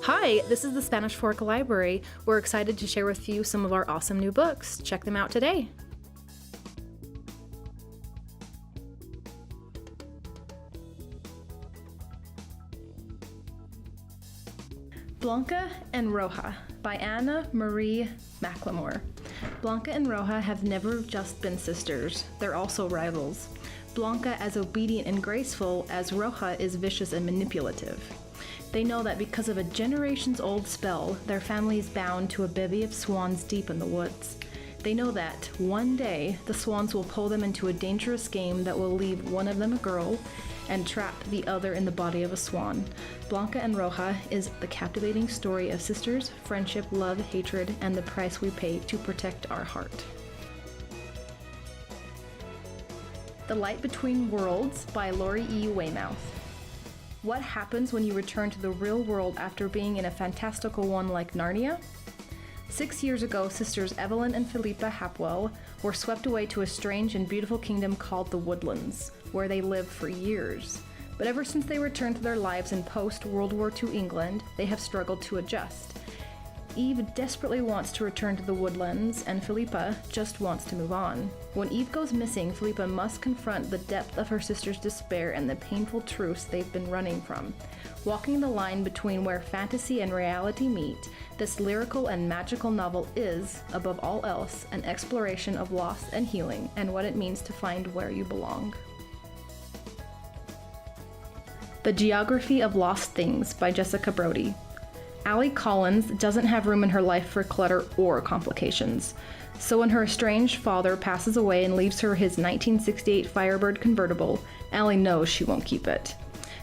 Hi, this is the Spanish Fork Library. We're excited to share with you some of our awesome new books. Check them out today. Blanca and Roja by Anna Marie McLemore. Blanca and Roja have never just been sisters, they're also rivals. Blanca as obedient and graceful as Roja is vicious and manipulative. They know that because of a generations-old spell, their family is bound to a bevy of swans deep in the woods. They know that one day the swans will pull them into a dangerous game that will leave one of them a girl and trap the other in the body of a swan. Blanca and Roja is the captivating story of sisters, friendship, love, hatred, and the price we pay to protect our heart. The Light Between Worlds by Lori E. Weymouth. What happens when you return to the real world after being in a fantastical one like Narnia? 6 years ago, sisters Evelyn and Philippa Hapwell were swept away to a strange and beautiful kingdom called the Woodlands, where they lived for years. But ever since they returned to their lives in post-World War II England, they have struggled to adjust. Eve desperately wants to return to the Woodlands, and Philippa just wants to move on. When Eve goes missing, Philippa must confront the depth of her sister's despair and the painful truths they've been running from. Walking the line between where fantasy and reality meet, this lyrical and magical novel is, above all else, an exploration of loss and healing and what it means to find where you belong. The Geography of Lost Things by Jessica Brody. Allie Collins doesn't have room in her life for clutter or complications. So when her estranged father passes away and leaves her his 1968 Firebird convertible, Allie knows she won't keep it.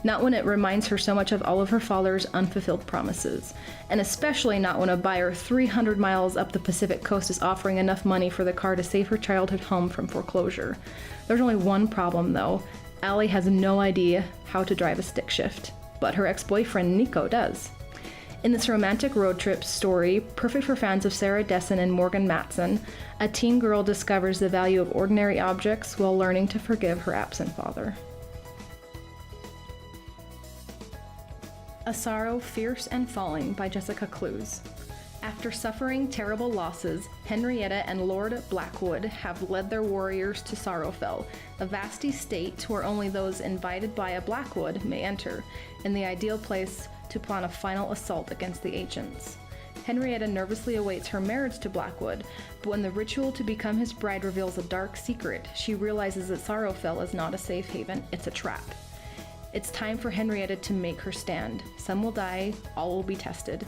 Not when it reminds her so much of all of her father's unfulfilled promises. And especially not when a buyer 300 miles up the Pacific coast is offering enough money for the car to save her childhood home from foreclosure. There's only one problem though. Allie has no idea how to drive a stick shift, but her ex-boyfriend Nico does. In this romantic road trip story, perfect for fans of Sarah Dessen and Morgan Matson, a teen girl discovers the value of ordinary objects while learning to forgive her absent father. A Sorrow Fierce and Falling by Jessica Clues. After suffering terrible losses, Henrietta and Lord Blackwood have led their warriors to Sorrowfell, a vast estate where only those invited by a Blackwood may enter, in the ideal place to plan a final assault against the ancients. Henrietta nervously awaits her marriage to Blackwood, but when the ritual to become his bride reveals a dark secret, she realizes that Sorrowfell is not a safe haven, it's a trap. It's time for Henrietta to make her stand. Some will die, all will be tested.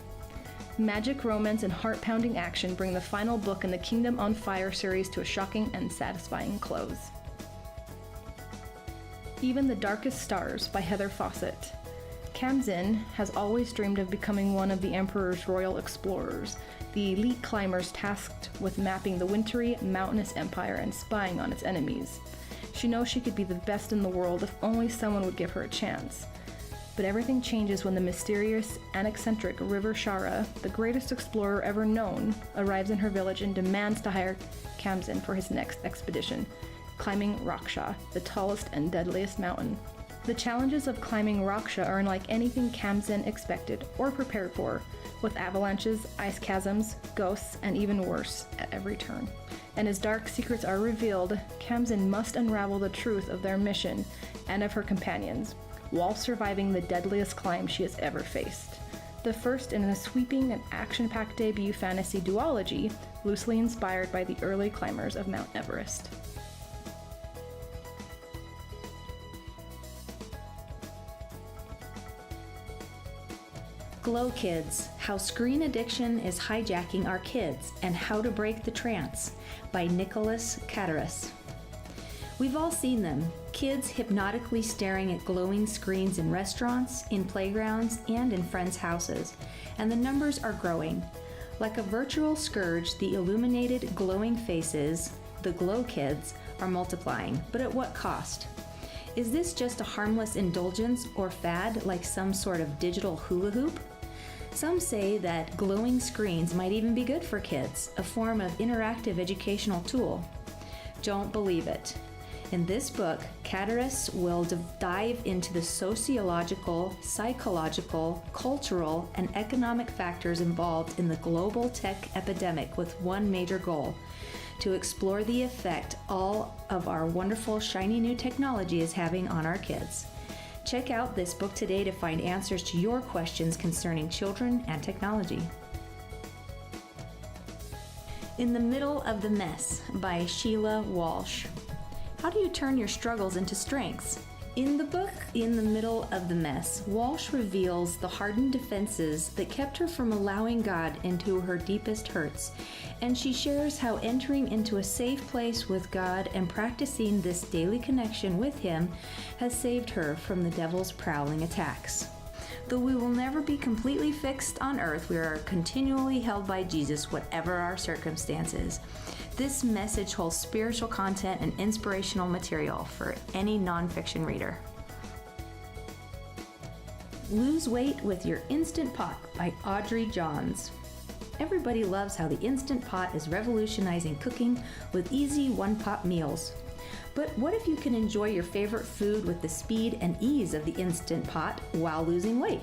Magic, romance, and heart-pounding action bring the final book in the Kingdom on Fire series to a shocking and satisfying close. Even the Darkest Stars by Heather Fossett. Kamzin has always dreamed of becoming one of the Emperor's royal explorers, the elite climbers tasked with mapping the wintry, mountainous empire and spying on its enemies. She knows she could be the best in the world if only someone would give her a chance. But everything changes when the mysterious and eccentric River Shara, the greatest explorer ever known, arrives in her village and demands to hire Kamzin for his next expedition, climbing Raksha, the tallest and deadliest mountain. The challenges of climbing Raksha are unlike anything Kamzin expected or prepared for, with avalanches, ice chasms, ghosts, and even worse at every turn. And as dark secrets are revealed, Kamzin must unravel the truth of their mission and of her companions, while surviving the deadliest climb she has ever faced. The first in a sweeping and action-packed debut fantasy duology, loosely inspired by the early climbers of Mount Everest. Glow Kids, How Screen Addiction is Hijacking Our Kids and How to Break the Trance by Nicholas Catteras. We've all seen them, kids hypnotically staring at glowing screens in restaurants, in playgrounds, and in friends' houses, and the numbers are growing. Like a virtual scourge, the illuminated, glowing faces, the Glow Kids, are multiplying, but at what cost? Is this just a harmless indulgence or fad like some sort of digital hula hoop? Some say that glowing screens might even be good for kids, a form of interactive educational tool. Don't believe it. In this book, Chatteris will dive into the sociological, psychological, cultural, and economic factors involved in the global tech epidemic with one major goal: to explore the effect all of our wonderful, shiny new technology is having on our kids. Check out this book today to find answers to your questions concerning children and technology. In the Middle of the Mess by Sheila Walsh. How do you turn your struggles into strengths? In the book, In the Middle of the Mess, Walsh reveals the hardened defenses that kept her from allowing God into her deepest hurts, and she shares how entering into a safe place with God and practicing this daily connection with Him has saved her from the devil's prowling attacks. Though we will never be completely fixed on earth, we are continually held by Jesus, whatever our circumstances. This message holds spiritual content and inspirational material for any nonfiction reader. Lose Weight with Your Instant Pot by Audrey Johns. Everybody loves how the Instant Pot is revolutionizing cooking with easy one-pot meals. But what if you can enjoy your favorite food with the speed and ease of the Instant Pot while losing weight?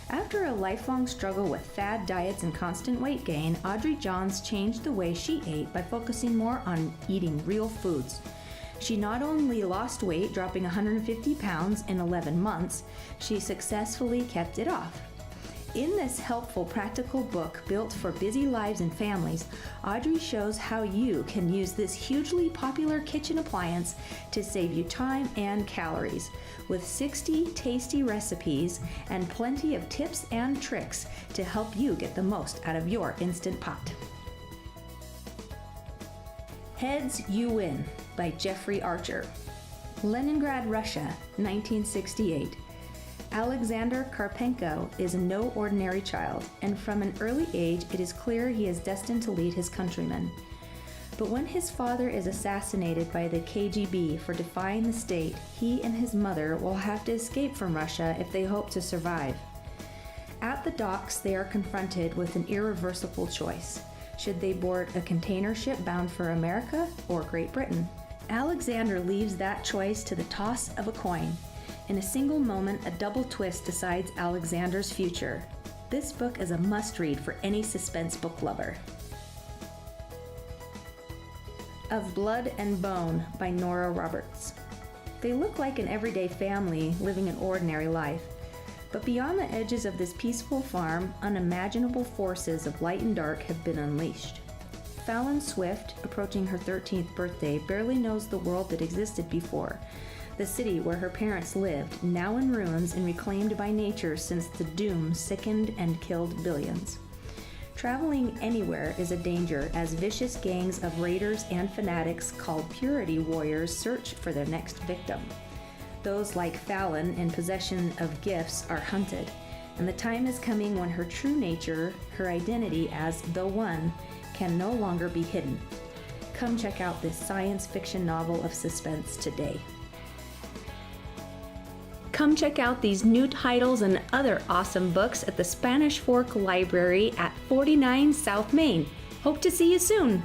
After a lifelong struggle with fad diets and constant weight gain, Audrey Johns changed the way she ate by focusing more on eating real foods. She not only lost weight, dropping 150 pounds in 11 months, she successfully kept it off. In this helpful, practical book built for busy lives and families, Audrey shows how you can use this hugely popular kitchen appliance to save you time and calories, with 60 tasty recipes and plenty of tips and tricks to help you get the most out of your Instant Pot. Heads You Win by Jeffrey Archer. Leningrad, Russia, 1968. Alexander Karpenko is no ordinary child, and from an early age it is clear he is destined to lead his countrymen. But when his father is assassinated by the KGB for defying the state, he and his mother will have to escape from Russia if they hope to survive. At the docks, they are confronted with an irreversible choice. Should they board a container ship bound for America or Great Britain? Alexander leaves that choice to the toss of a coin. In a single moment, a double twist decides Alexander's future. This book is a must-read for any suspense book lover. Of Blood and Bone by Nora Roberts. They look like an everyday family living an ordinary life. But beyond the edges of this peaceful farm, unimaginable forces of light and dark have been unleashed. Fallon Swift, approaching her 13th birthday, barely knows the world that existed before. The city where her parents lived, now in ruins and reclaimed by nature since the doom sickened and killed billions. Traveling anywhere is a danger as vicious gangs of raiders and fanatics called purity warriors search for their next victim. Those like Fallon in possession of gifts are hunted, and the time is coming when her true nature, her identity as the One, can no longer be hidden. Come check out this science fiction novel of suspense today. Come check out these new titles and other awesome books at the Spanish Fork Library at 49 South Main. Hope to see you soon!